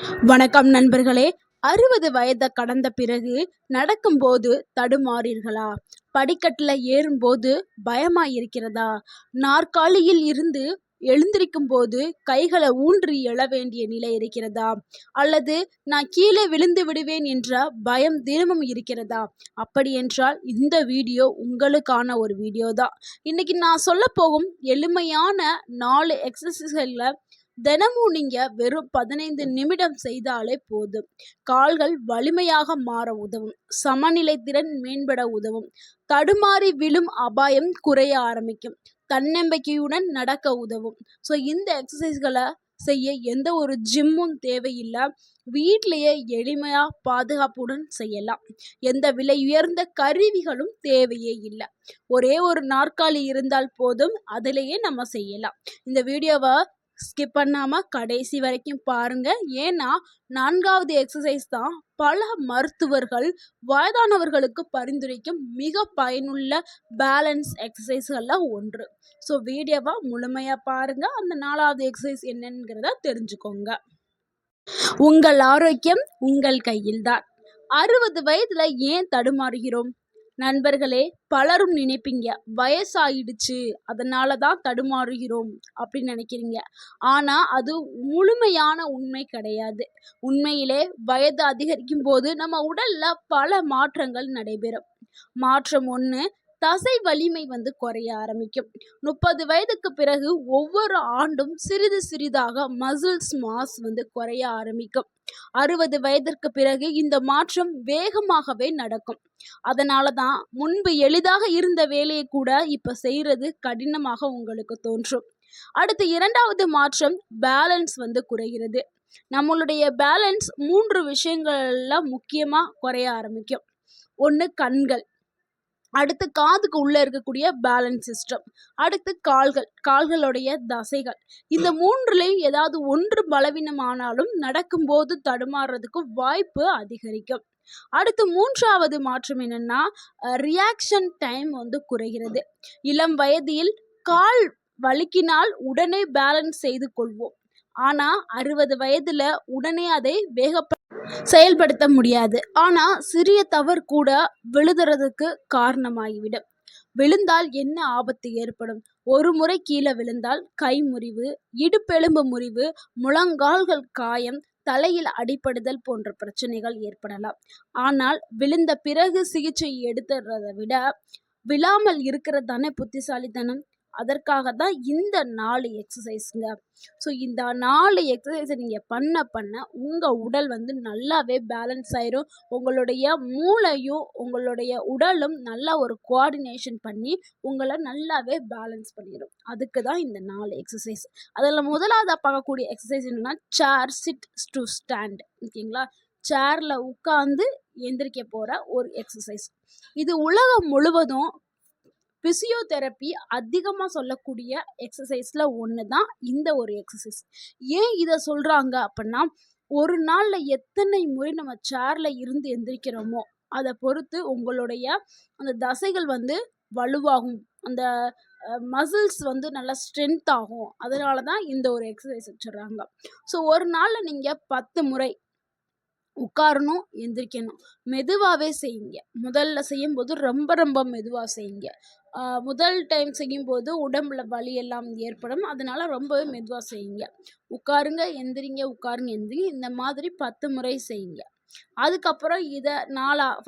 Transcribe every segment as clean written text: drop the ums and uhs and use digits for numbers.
வணக்கம் நண்பர்களே. 60 வயதை கடந்த பிறகு நடக்கும்போது தடுமாறீர்களா? படிக்கட்டில் ஏறும்போது பயமாயிருக்கிறதா? நாற்காலியில் இருந்து எழுந்திருக்கும் போது கைகளை ஊன்றி எழ வேண்டிய நிலை இருக்கிறதா? அல்லது நான் கீழே விழுந்து விடுவேன் என்ற பயம் தினமும் இருக்கிறதா? அப்படி என்றால் இந்த வீடியோ உங்களுக்கான ஒரு வீடியோ தான். இன்னைக்கு நான் சொல்ல போகும் எளிமையான 4 எக்ஸசைஸ்களை தினமும் நீங்க வெறும் 15 நிமிடம் செய்தாலே போதும். கால்கள் வலிமையாக மாற உதவும், சமநிலை திறன் மேம்பட உதவும், தடுமாறி விழும் அபாயம் குறைய ஆரம்பிக்கும், தன்னம்பிக்கையுடன் நடக்க உதவும். ஸோ இந்த எக்ஸசைஸ்களை செய்ய எந்த ஒரு ஜிம்மும் தேவையில்லை. வீட்டிலேயே எளிமையா பாதுகாப்புடன் செய்யலாம். எந்த விலை உயர்ந்த கருவிகளும் தேவையே இல்லை. ஒரே ஒரு நாற்காலி இருந்தால் போதும், அதிலேயே நம்ம செய்யலாம். இந்த வீடியோவை ஸ்கிப் பண்ணாமல் கடைசி வரைக்கும் பாருங்க. ஏன்னா 4வது எக்ஸசைஸ் தான் பல மருத்துவர்கள் வயதானவர்களுக்கு பரிந்துரைக்கும் மிக பயனுள்ள பேலன்ஸ் எக்ஸசைஸ்களில் ஒன்று. ஸோ வீடியோவை முழுமையாக பாருங்க. அந்த 4வது எக்ஸசைஸ் என்னங்கிறத தெரிஞ்சுக்கோங்க. உங்கள் ஆரோக்கியம் உங்கள் கையில்தான். 60 வயதுல ஏன் தடுமாறுகிறோம்? நண்பர்களே, பலரும் நினைப்பீங்க வயசாயிடுச்சு அதனால தான் தடுமாறுகிறோம் அப்படின்னு நினைக்கிறீங்க. ஆனால் அது முழுமையான உண்மை கிடையாது. உண்மையிலே வயது அதிகரிக்கும் போது நம்ம உடல்ல பல மாற்றங்கள் நடைபெறும். மாற்றம் ஒன்று, தசை வலிமை குறைய ஆரம்பிக்கும். 30 வயதுக்கு பிறகு ஒவ்வொரு ஆண்டும் சிறிது சிறிதாக மசில்ஸ் மாஸ் குறைய ஆரம்பிக்கும். 60 வயதிற்கு பிறகு இந்த மாற்றம் வேகமாகவே நடக்கும். அதனால தான் முன்பு எளிதாக இருந்த வேலையை கூட இப்ப செய்யறது கடினமாக உங்களுக்கு தோன்றும். அடுத்து 2வது மாற்றம், பேலன்ஸ் குறைகிறது. நம்மளுடைய பேலன்ஸ் 3 விஷயங்கள்ல முக்கியமா குறைய ஆரம்பிக்கும். ஒன்று கண்கள், அடுத்து காதுக்கு உள்ள இருக்கக்கூடிய பேலன்ஸ் சிஸ்டம், அடுத்து கால்களுடைய தசைகள். இந்த 3லையும் ஏதாவது ஒன்று பலவீனமானாலும் நடக்கும்போது தடுமாறுறதுக்கு வாய்ப்பு அதிகரிக்கும். அடுத்து 3வது மாற்றம் என்னன்னா, ரியாக்ஷன் டைம் குறைகிறது. இளம் வயதில் கால் வலிக்கினால் உடனே பேலன்ஸ் செய்து கொள்வோம். ஆனா 60 வயதுல உடனே அதை செயல்படுத்த முடியாது. ஆனா சிறிய தவறு கூட விழுதுறதுக்கு காரணமாகிவிடும். விழுந்தால் என்ன ஆபத்து ஏற்படும்? ஒரு முறை கீழே விழுந்தால் கை முறிவு, இடுப்பெலும்பு முறிவு, முழங்கால்கள் காயம், தலையில் அடிபடுதல் போன்ற பிரச்சனைகள் ஏற்படலாம். ஆனால் விழுந்த பிறகு சிகிச்சை எடுத்துறதை விட விழாமல் இருக்கிறது தானே புத்திசாலித்தனம். அதற்காக தான் இந்த 4 எக்ஸசைஸுங்க. ஸோ இந்த 4 எக்ஸசைஸை நீங்கள் பண்ண உங்கள் உடல் நல்லாவே பேலன்ஸ் ஆயிரும். உங்களுடைய மூளையும் உங்களுடைய உடலும் நல்லா ஒரு கோஆர்டினேஷன் பண்ணி உங்களை நல்லாவே பேலன்ஸ் பண்ணிடும். அதுக்கு தான் இந்த 4 எக்ஸசைஸ். அதில் முதலாவதாக பார்க்கக்கூடிய எக்ஸசைஸ் என்னன்னா, சேர் சிட் டு ஸ்டாண்ட். ஓகேங்களா? சேரில் உட்காந்து எந்திரிக்க போகிற ஒரு எக்ஸசைஸ். இது உலகம் முழுவதும் பிசியோதெரப்பி அதிகமாக சொல்லக்கூடிய எக்ஸசைஸில் ஒன்று தான் இந்த ஒரு எக்ஸசைஸ். ஏன் இதை சொல்கிறாங்க அப்படின்னா, ஒரு நாளில் எத்தனை முறை நம்ம சேரில் இருந்து எந்திரிக்கிறோமோ அதை பொறுத்து உங்களுடைய அந்த தசைகள் வலுவாகும், அந்த மசில்ஸ் நல்லா ஸ்ட்ரென்த் ஆகும். அதனால தான் இந்த ஒரு எக்ஸசைஸ் வச்சுடுறாங்க. ஸோ ஒரு நாளில் நீங்கள் 10 முறை உட்காரணும், எந்திரிக்கணும். மெதுவாகவே செய்யுங்க. முதல்ல செய்யும்போது ரொம்ப ரொம்ப மெதுவாக செய்யுங்க. முதல் டைம் செய்யும்போது உடம்புல வலி எல்லாம் ஏற்படும். அதனால ரொம்பவே மெதுவாக செய்யுங்க. உட்காருங்க, எந்திரிங்க, உட்காருங்க, எந்திரிங்க. இந்த மாதிரி 10 முறை செய்யுங்க. அதுக்கப்புறம் இதை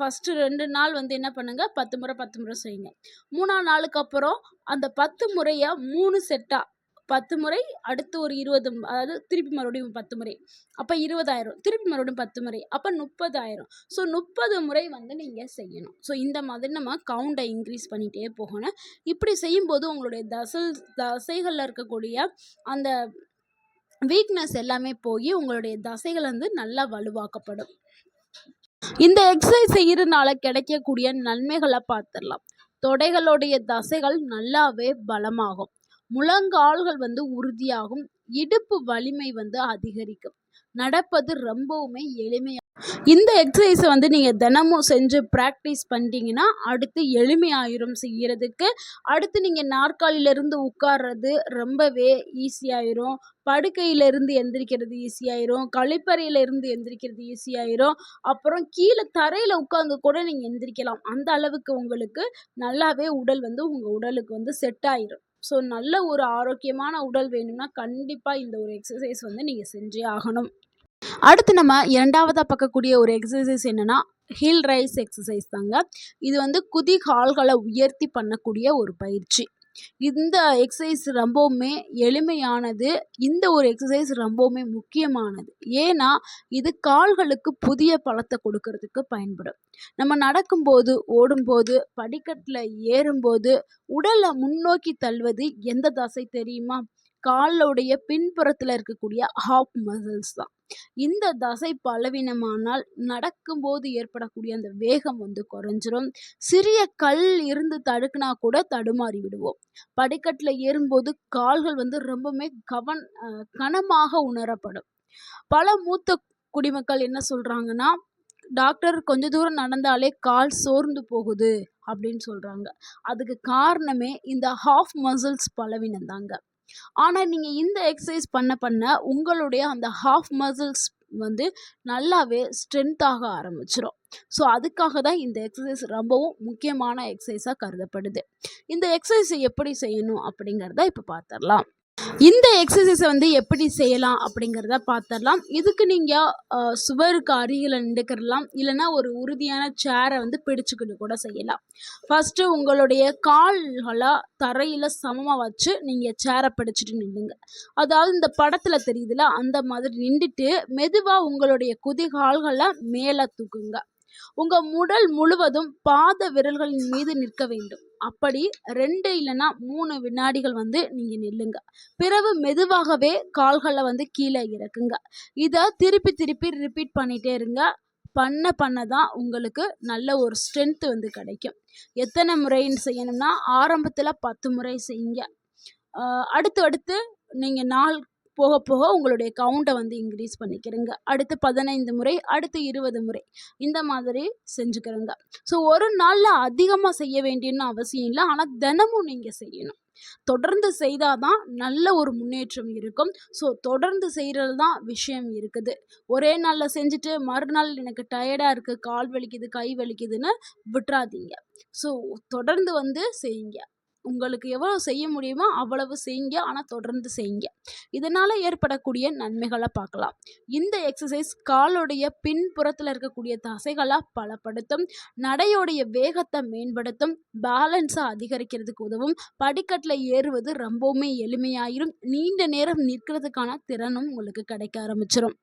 ஃபஸ்ட்டு 2 நாள் என்ன பண்ணுங்க, 10 முறை 10 முறை செய்யுங்க. 3ஆம் நாளுக்கு அப்புறம் அந்த 10 முறையை 3 செட்டாக 10 முறை, அடுத்து ஒரு 20, அதாவது திருப்பி மறுபடியும் 10 முறை, அப்போ 20 திருப்பி மறுபடியும் 10 முறை, அப்போ 30 ஸோ 30 முறை நீங்கள் செய்யணும். ஸோ இந்த மாதிரி நம்ம கவுண்டை இன்க்ரீஸ் பண்ணிகிட்டே போகணும். இப்படி செய்யும்போது உங்களுடைய தசைகளில் இருக்கக்கூடிய அந்த வீக்னஸ் எல்லாமே போய் உங்களுடைய தசைகள் நல்லா வலுவாக்கப்படும். இந்த எக்ஸசைஸ் செய்யறதுனால கிடைக்கக்கூடிய நன்மைகளை பார்த்துடலாம். தொடைகளுடைய தசைகள் நல்லாவே பலமாகும், முழங்கால்கள் உறுதியாகும், இடுப்பு வலிமை அதிகரிக்கும், நடப்பது ரொம்பவுமே எளிமையா. இந்த எக்ஸசைஸை வந்து நீங்கள் தினமும் செஞ்சு ப்ராக்டிஸ் பண்ணிட்டீங்கன்னா அடுத்து எளிமையாயிரும் செய்யறதுக்கு. அடுத்து நீங்கள் நாற்காலியிலேருந்து உட்கார்றது ரொம்பவே ஈஸியாயிரும். படுக்கையிலேருந்து எந்திரிக்கிறது ஈஸியாயிரும். கழிப்பறையிலேருந்து எந்திரிக்கிறது ஈஸியாயிரும். அப்புறம் கீழே தரையில் உட்காந்து கூட நீங்கள் எந்திரிக்கலாம். அந்த அளவுக்கு உங்களுக்கு நல்லாவே உடல் வந்து உங்கள் உடலுக்கு வந்து செட் ஆயிரும். ஸோ நல்ல ஒரு ஆரோக்கியமான உடல் வேணும்னா கண்டிப்பாக இந்த ஒரு எக்ஸசைஸ் வந்து நீங்கள் செஞ்சே ஆகணும். அடுத்து நம்ம இரண்டாவதாக பார்க்கக்கூடிய ஒரு எக்ஸசைஸ் என்னென்னா ஹில் ரைஸ் எக்ஸசைஸ் தாங்க. இது வந்து கால்களை உயர்த்தி பண்ணக்கூடிய ஒரு பயிற்சி. இந்த எக்ஸசைஸ் ரொம்பவுமே எளிமையானது. இந்த ஒரு எக்ஸசைஸ் ரொம்பவுமே முக்கியமானது. ஏன்னா இது கால்களுக்கு புதிய பலத்தை கொடுக்கறதுக்கு பயன்படும். நம்ம நடக்கும்போது, ஓடும்போது, படிக்கட்டில் ஏறும்போது உடலை முன்னோக்கி தள்ளுவது எந்த தசை தெரியுமா? காலுடைய பின்புறத்தில் இருக்கக்கூடிய ஹாஃப் மசில்ஸ் தான். இந்த தசை பலவீனமானால் நடக்கும்போது ஏற்படக்கூடிய அந்த வேகம் வந்து குறைஞ்சிரும். சிறிய கல் இருந்து தடுக்குனா கூட தடுமாறி விடுவோம். படிக்கட்டில் ஏறும்போது கால்கள் வந்து ரொம்பவுமே கனமாக உணரப்படும். பல மூத்த குடிமக்கள் என்ன சொல்றாங்கன்னா, டாக்டர் கொஞ்ச தூரம் நடந்தாலே கால் சோர்ந்து போகுது அப்படின்னு சொல்றாங்க. அதுக்கு காரணமே இந்த ஹாஃப் மசில்ஸ் பலவீனம் தாங்க. ஆனால் நீங்கள் இந்த எக்ஸசைஸ் பண்ண பண்ண உங்களுடைய அந்த ஹாஃப் மசில்ஸ் வந்து நல்லாவே ஸ்ட்ரென்த் ஆக ஆரம்பிச்சிடும். ஸோ அதுக்காக தான் இந்த எக்ஸசைஸ் ரொம்பவும் முக்கியமான எக்ஸசைஸாக கருதப்படுது. இந்த எக்ஸசைஸை எப்படி செய்யணும் அப்படிங்கிறத இப்போ பார்த்துடலாம். இந்த எக்ஸசைஸை வந்து எப்படி செய்யலாம் அப்படிங்கிறத பார்த்துடலாம். இதுக்கு நீங்கள் சுவருக்கு அருகில் நின்றுக்கிடலாம். இல்லைன்னா ஒரு உறுதியான சேரை வந்து பிடிச்சிக்கிட்டு கூட செய்யலாம். ஃபஸ்ட்டு உங்களுடைய கால்களை தரையில் சமமாக வச்சு நீங்கள் சேரை பிடிச்சிட்டு நின்றுங்க. அதாவது இந்த படத்தில் தெரியுதுல அந்த மாதிரி நின்றுட்டு மெதுவாக உங்களுடைய கால்களை மேலே தூக்குங்க. உங்கள் உடல் முழுவதும் பாத விரல்களின் மீது நிற்க வேண்டும். அப்படி 2 இல்லைன்னா 3 வினாடிகள் வந்து நீங்கள் நில்லுங்க. பிறகு மெதுவாகவே கால்களை வந்து கீழே இறக்குங்க. இதை திருப்பி திருப்பி ரிப்பீட் பண்ணிகிட்டே இருங்க. பண்ண தான் உங்களுக்கு நல்ல ஒரு ஸ்ட்ரென்த் வந்து கிடைக்கும். எத்தனை முறைன்னு செய்யணும்னா ஆரம்பத்தில் 10 முறை செய்யுங்க. அடுத்து நீங்கள் நாள் போக போக உங்களுடைய கவுண்டை வந்து இன்க்ரீஸ் பண்ணிக்கிறங்க. அடுத்து 15 முறை, அடுத்து 20 முறை, இந்த மாதிரி செஞ்சுக்கிறங்க. ஸோ ஒரு நாளில் அதிகமாக செய்ய வேண்டியன்னு அவசியம் இல்லை. ஆனால் தினமும் நீங்கள் செய்யணும். தொடர்ந்து செய்தால் தான் நல்ல ஒரு முன்னேற்றம் இருக்கும். ஸோ தொடர்ந்து செய்கிறது தான் விஷயம் இருக்குது. ஒரே நாளில் செஞ்சுட்டு மறுநாள் எனக்கு டயர்டாக இருக்குது, கால் வலிக்குது, கை வலிக்குதுன்னு விட்டுறாதீங்க. ஸோ தொடர்ந்து வந்து செய்யுங்க. உங்களுக்கு எவ்வளோ செய்ய முடியுமோ அவ்வளவு செய்யுங்க. ஆனால் தொடர்ந்து செய்யுங்க. இதனால் ஏற்படக்கூடிய நன்மைகளை பார்க்கலாம். இந்த எக்ஸசைஸ் காலுடைய பின்புறத்தில் இருக்கக்கூடிய தசைகளை பலப்படுத்தும். நடையோடைய வேகத்தை மேம்படுத்தும். பேலன்ஸை அதிகரிக்கிறதுக்கு உதவும். படிக்கட்டில் ஏறுவது ரொம்பவுமே எளிமையாயிரும். நீண்ட நேரம் நிற்கிறதுக்கான திறனும் உங்களுக்கு கிடைக்க ஆரம்பிச்சிடும்.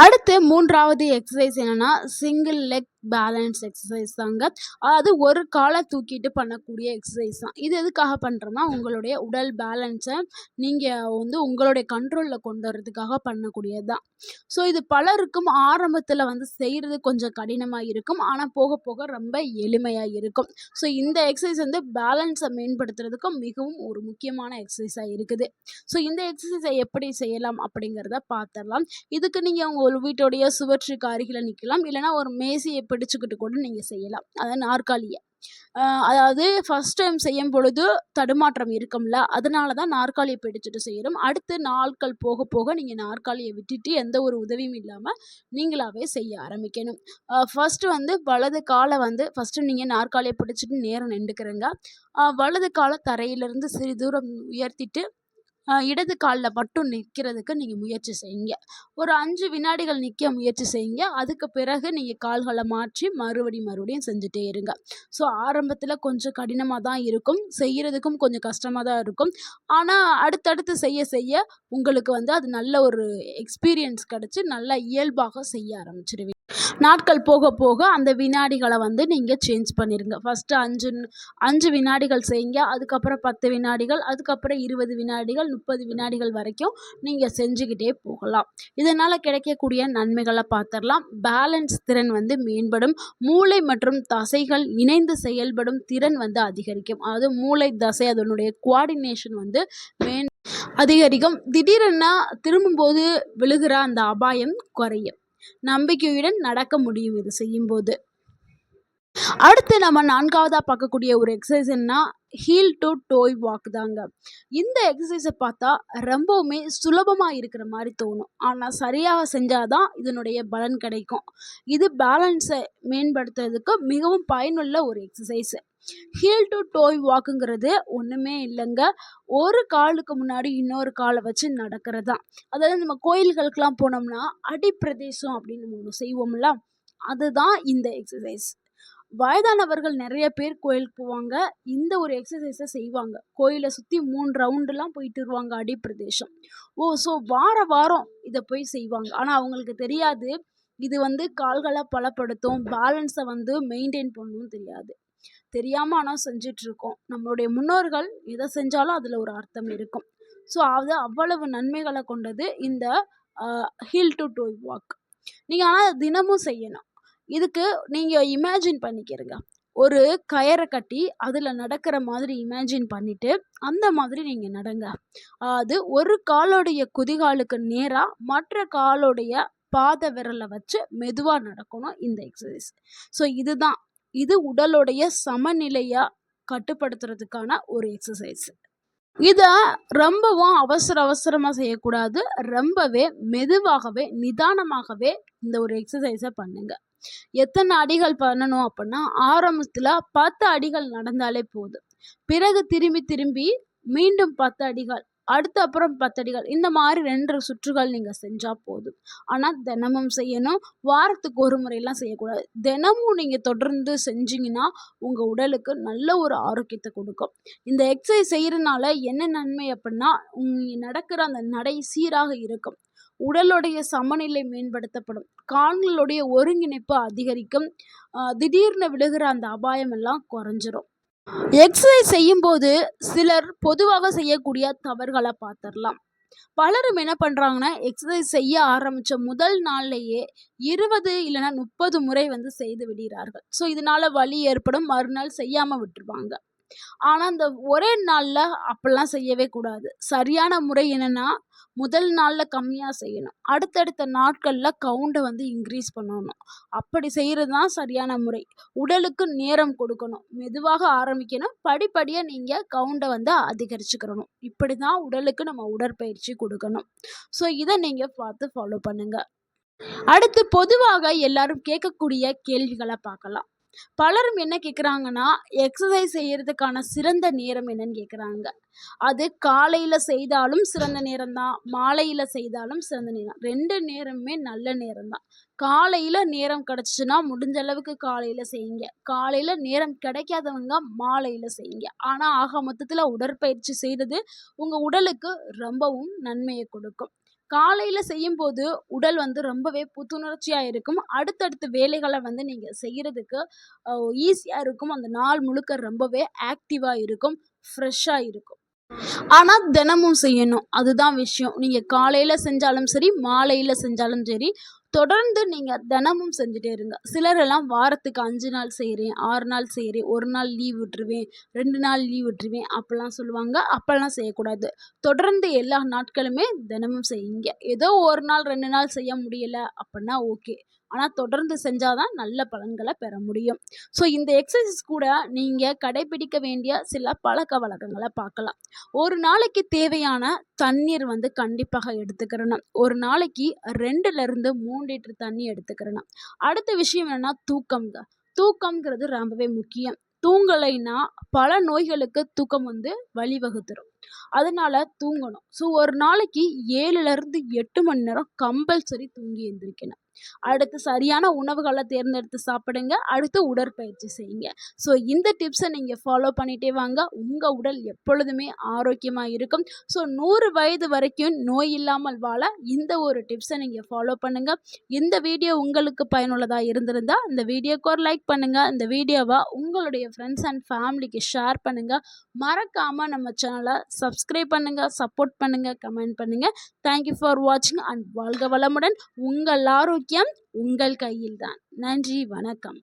அடுத்து 3வது எக்ஸசைஸ் என்னென்னா சிங்கிள் லெக் பேலன்ஸ் எக்ஸசைஸ் தாங்க. அதாவது ஒரு காலை தூக்கிட்டு பண்ணக்கூடிய எக்ஸசைஸ் தான். இது எதுக்காக பண்ணுறோம்னா உங்களுடைய உடல் பேலன்ஸை நீங்கள் வந்து உங்களுடைய கண்ட்ரோலில் கொண்டு வரதுக்காக பண்ணக்கூடியது தான். ஸோ இது பலருக்கும் ஆரம்பத்தில் வந்து செய்கிறது கொஞ்சம் கடினமாக இருக்கும். ஆனால் போக போக ரொம்ப எளிமையாக இருக்கும். ஸோ இந்த எக்ஸசைஸ் வந்து பேலன்ஸை மேம்படுத்துறதுக்கும் மிகவும் ஒரு முக்கியமான எக்ஸசைஸாக இருக்குது. ஸோ இந்த எக்ஸசைஸை எப்படி செய்யலாம் அப்படிங்கிறத பார்த்துடலாம். இதுக்கு நீங்கள் உங்கள் வீட்டுடைய சுவற்றுக்கு அருகில் நிற்கலாம். இல்லைனா ஒரு மேசையை பிடிச்சிக்கிட்டு கூட நீங்கள் செய்யலாம். அதாவது நாற்காலியை. அதாவது ஃபஸ்ட் டைம் செய்யும் பொழுது தடுமாற்றம் இருக்கும்ல, அதனால தான் நாற்காலியை பிடிச்சிட்டு செய்கிறோம். அடுத்து நாட்கள் போக போக நீங்கள் நாற்காலியை விட்டுட்டு எந்த ஒரு உதவியும் இல்லாமல் நீங்களாகவே செய்ய ஆரம்பிக்கணும். ஃபஸ்ட்டு வந்து வலது காலை வந்து ஃபஸ்ட்டு நீங்கள் நாற்காலியை பிடிச்சிட்டு நேரம் நின்றுக்கிறங்க. வலது காலை தரையிலிருந்து சிறிது தூரம் உயர்த்திட்டு இடது காலில் மட்டும் நிற்கிறதுக்கு நீங்கள் முயற்சி செய்யுங்க. ஒரு 5 வினாடிகள் நிற்க முயற்சி செய்யுங்க. அதுக்கு பிறகு நீங்கள் கால்களை மாற்றி மறுபடியும் செஞ்சுட்டே இருங்க. ஸோ ஆரம்பத்தில் கொஞ்சம் கடினமாக தான் இருக்கும். செய்கிறதுக்கும் கொஞ்சம் கஷ்டமாக தான் இருக்கும். ஆனால் அடுத்தடுத்து செய்ய உங்களுக்கு வந்து அது நல்ல ஒரு எக்ஸ்பீரியன்ஸ் கிடச்சி நல்லா இயல்பாக செய்ய ஆரம்பிச்சிடுவீங்க. நாட்கள் போக போக அந்த வினாடிகளை வந்து நீங்கள் சேஞ்ச் பண்ணிடுங்க. ஃபஸ்ட்டு 5 வினாடிகள் செய்யுங்க. அதுக்கப்புறம் 10 வினாடிகள், அதுக்கப்புறம் 20 வினாடிகள், 30 வினாடிகள் வரைக்கும் நீங்கள் செஞ்சுக்கிட்டே போகலாம். இதனால் கிடைக்கக்கூடிய நன்மைகளை பார்த்துடலாம். பேலன்ஸ் திறன் வந்து மேம்படும். மூளை மற்றும் தசைகள் இணைந்து செயல்படும் திறன் வந்து அதிகரிக்கும். அதாவது மூளை தசை அதனுடைய குவாடினேஷன் வந்து அதிகரிக்கும். திடீரென திரும்பும்போது விழுகிற அந்த அபாயம் குறையும். நம்பிக்கையுடன் நடக்க முடியும் இது செய்யும்போது. அடுத்து நம்ம 4வதா பார்க்கக்கூடிய ஒரு எக்ஸசைஸ் என்னன்னா, ஹீல் டு டோய் வாக் தாங்க. இந்த எக்ஸசைஸை பார்த்தா ரொம்பவுமே சுலபமா இருக்கிற மாதிரி தோணும். ஆனா சரியாக செஞ்சாதான் இதனுடைய பலன் கிடைக்கும். இது பேலன்ஸை மேம்படுத்துறதுக்கு மிகவும் பயனுள்ள ஒரு எக்ஸசைஸ். ஹீல் டு டோய் வாக்குங்கிறது ஒண்ணுமே இல்லைங்க. ஒரு காலுக்கு முன்னாடி இன்னொரு காலை வச்சு நடக்கிறது தான். அதாவது நம்ம கோயில்களுக்கெல்லாம் போனோம்னா அடிப்பிரதேசம் அப்படின்னு நம்ம ஒன்று செய்வோம்ல, அதுதான் இந்த எக்ஸசைஸ். வயதானவர்கள் நிறைய பேர் கோயிலுக்கு போவாங்க. இந்த ஒரு எக்ஸசைஸை செய்வாங்க. கோயிலை சுற்றி 3 ரவுண்டுலாம் போயிட்டு வருவாங்க அடிப்பிரதேசம். ஸோ வார வாரம் இதை போய் செய்வாங்க. ஆனால் அவங்களுக்கு தெரியாது, இது கால்களை பலப்படுத்தும், பேலன்ஸை மெயின்டைன் பண்ணணும் தெரியாது. தெரியாமல் ஆனால் செஞ்சிட்ருக்கோம். நம்மளுடைய முன்னோர்கள் எதை செஞ்சாலும் அதில் ஒரு அர்த்தம் இருக்கும். ஸோ அது அவ்வளவு நன்மைகளை கொண்டது இந்த ஹீல் டு டோய் வாக். நீங்கள் ஆனால் தினமும் செய்யணும். இதுக்கு நீங்கள் இமேஜின் பண்ணிக்கிறங்க. ஒரு கயரை கட்டி அதில் நடக்கிற மாதிரி இமேஜின் பண்ணிவிட்டு அந்த மாதிரி நீங்கள் நடங்க. அது ஒரு காலோடைய குதிகாலுக்கு நேராக மற்ற காலோடைய பாத விரலை வச்சு மெதுவாக நடக்கணும் இந்த எக்ஸசைஸ். ஸோ இது உடலுடைய சமநிலையாக கட்டுப்படுத்துறதுக்கான ஒரு எக்ஸசைஸ். இதை ரொம்பவும் அவசரமாக செய்யக்கூடாது. ரொம்பவே மெதுவாகவே நிதானமாகவே இந்த ஒரு எக்ஸசைஸை பண்ணுங்க. எத்தனை அடிகள் பண்ணணும் அப்படின்னா, ஆரம்பத்தில் 10 அடிகள் நடந்தாலே போதும். பிறகு திரும்பி திரும்பி மீண்டும் 10 அடிகள், அப்புறம் 10 அடிகள், இந்த மாதிரி 2 சுற்றுகள் நீங்கள் செஞ்சால் போதும். ஆனால் தினமும் செய்யணும். வாரத்துக்கு ஒரு முறையெல்லாம் செய்யக்கூடாது. தினமும் நீங்கள் தொடர்ந்து செஞ்சீங்கன்னா உங்கள் உடலுக்கு நல்ல ஒரு ஆரோக்கியத்தை கொடுக்கும். இந்த எக்ஸசைஸ் செய்கிறதுனால என்ன நன்மை அப்படின்னா, நடக்கிற அந்த நடை சீராக இருக்கும். உடலுடைய சமநிலை மேம்படுத்தப்படும். கால்களுடைய ஒருங்கிணைப்பு அதிகரிக்கும். திடீர்னு விழுகிற அந்த அபாயம் எல்லாம் குறைஞ்சிரும். எக்ஸசைஸ் செய்யும்போது சிலர் பொதுவாக செய்யக்கூடிய தவறுகளை பார்த்துடலாம். பலரும் என்ன பண்ணுறாங்கன்னா, எக்ஸசைஸ் செய்ய ஆரம்பித்த முதல் நாள்லேயே 20 இல்லைன்னா 30 முறை செய்து விடுகிறார்கள். ஸோ இதனால் வலி ஏற்படும். மறுநாள் செய்யாமல் விட்டுருவாங்க. ஆனால் இந்த ஒரே நாளில் அப்படிலாம் செய்யவே கூடாது. சரியான முறை என்னென்னா, முதல் நாளில் கம்மியாக செய்யணும். அடுத்தடுத்த நாட்களில் கவுண்டை இன்க்ரீஸ் பண்ணணும். அப்படி செய்கிறது தான் சரியான முறை. உடலுக்கு நேரம் கொடுக்கணும். மெதுவாக ஆரம்பிக்கணும். படிப்படியாக நீங்கள் கவுண்டை அதிகரிச்சுக்கிறணும். இப்படி தான் உடலுக்கு நம்ம உடற்பயிற்சி கொடுக்கணும். ஸோ இதை நீங்கள் பார்த்து ஃபாலோ பண்ணுங்கள். அடுத்து பொதுவாக எல்லாரும் கேட்கக்கூடிய கேள்விகளை பார்க்கலாம். பலரும் என்ன கேட்குறாங்கன்னா, எக்ஸசைஸ் செய்யறதுக்கான சிறந்த நேரம் என்னன்னு கேட்குறாங்க. அது காலையில் செய்தாலும் சிறந்த நேரம் தான், மாலையில் செய்தாலும் சிறந்த நேரம். 2 நேரமுமே நல்ல நேரம் தான். காலையில் நேரம் கிடச்சிச்சுன்னா முடிஞ்ச அளவுக்கு காலையில் செய்யுங்க. காலையில் நேரம் கிடைக்காதவங்க மாலையில் செய்யுங்க. ஆனால் ஆக மொத்தத்தில் உடற்பயிற்சி செய்கிறது உங்கள் உடலுக்கு ரொம்பவும் நன்மையை கொடுக்கும். காலையில் செய்யும்போது உடல் ரொம்பவே புத்துணர்ச்சியாக இருக்கும். அடுத்தடுத்த வேலைகளை நீங்கள் செய்கிறதுக்கு ஈஸியாக இருக்கும். அந்த நாள் முழுக்க ரொம்பவே ஆக்டிவாக இருக்கும், ஃப்ரெஷ்ஷாக இருக்கும். ஆனால் தினமும் செய்யணும். அதுதான் விஷயம். நீங்கள் காலையில் செஞ்சாலும் சரி, மாலையில் செஞ்சாலும் சரி, தொடர்ந்து நீங்கள் தினமும் செஞ்சுட்டே இருங்க. சிலரெல்லாம் வாரத்துக்கு 5 நாள் செய்கிறேன், 6 நாள் செய்கிறேன், 1 நாள் லீவ் விட்டுருவேன், 2 நாள் லீவ் விட்டுருவேன் அப்படிலாம் சொல்லுவாங்க. அப்போல்லாம் செய்யக்கூடாது. தொடர்ந்து எல்லா நாட்களுமே தினமும் செய்யுங்க. ஏதோ 1 நாள் 2 நாள் செய்ய முடியலை அப்படின்னா ஓகே. ஆனால் தொடர்ந்து செஞ்சால் தான் நல்ல பலன்களை பெற முடியும். ஸோ இந்த எக்ஸசைஸ் கூட நீங்கள் கடைபிடிக்க வேண்டிய சில பழக்க வழக்கங்களை பார்க்கலாம். ஒரு நாளைக்கு தேவையான தண்ணீர் கண்டிப்பாக எடுத்துக்கிறணும். ஒரு நாளைக்கு 2லேருந்து 3 லிட்டர் தண்ணி எடுத்துக்கிறணும். அடுத்த விஷயம் என்னென்னா தூக்கம்ங்க. தூக்கம்ங்கிறது ரொம்பவே முக்கியம். தூங்கலைன்னா பல நோய்களுக்கு தூக்கம் வழிவகுத்துரும். அதனால தூங்கணும். ஸோ ஒரு நாளைக்கு 7லேருந்து 8 மணி நேரம் கம்பல்சரி தூங்கி எழுந்திரிக்கணும். அடுத்து சரியான உணவுகளை தேர்ந்தெடுத்து சாப்பிடுங்க. அடுத்து உடற்பயிற்சி செய்யுங்க. ஸோ இந்த டிப்ஸை நீங்கள் ஃபாலோ பண்ணிகிட்டே வாங்க. உங்கள் உடல் எப்பொழுதுமே ஆரோக்கியமாக இருக்கும். ஸோ 100 வயது வரைக்கும் நோய் இல்லாமல் வாழ இந்த ஒரு டிப்ஸை நீங்கள் ஃபாலோ பண்ணுங்கள். இந்த வீடியோ உங்களுக்கு பயனுள்ளதாக இருந்திருந்தால் இந்த வீடியோக்கு ஒரு லைக் பண்ணுங்கள். இந்த வீடியோவை உங்களுடைய ஃப்ரெண்ட்ஸ் அண்ட் ஃபேமிலிக்கு ஷேர் பண்ணுங்கள். மறக்காமல் நம்ம சேனலை சப்ஸ்கிரைப் பண்ணுங்கள், சப்போர்ட் பண்ணுங்கள், கமெண்ட் பண்ணுங்கள். தேங்க்யூ ஃபார் வாட்சிங் அண்ட் வாழ்க வளமுடன். உங்கள் ஆரோக்கியம் உங்கள் கையில்தான். நன்றி, வணக்கம்.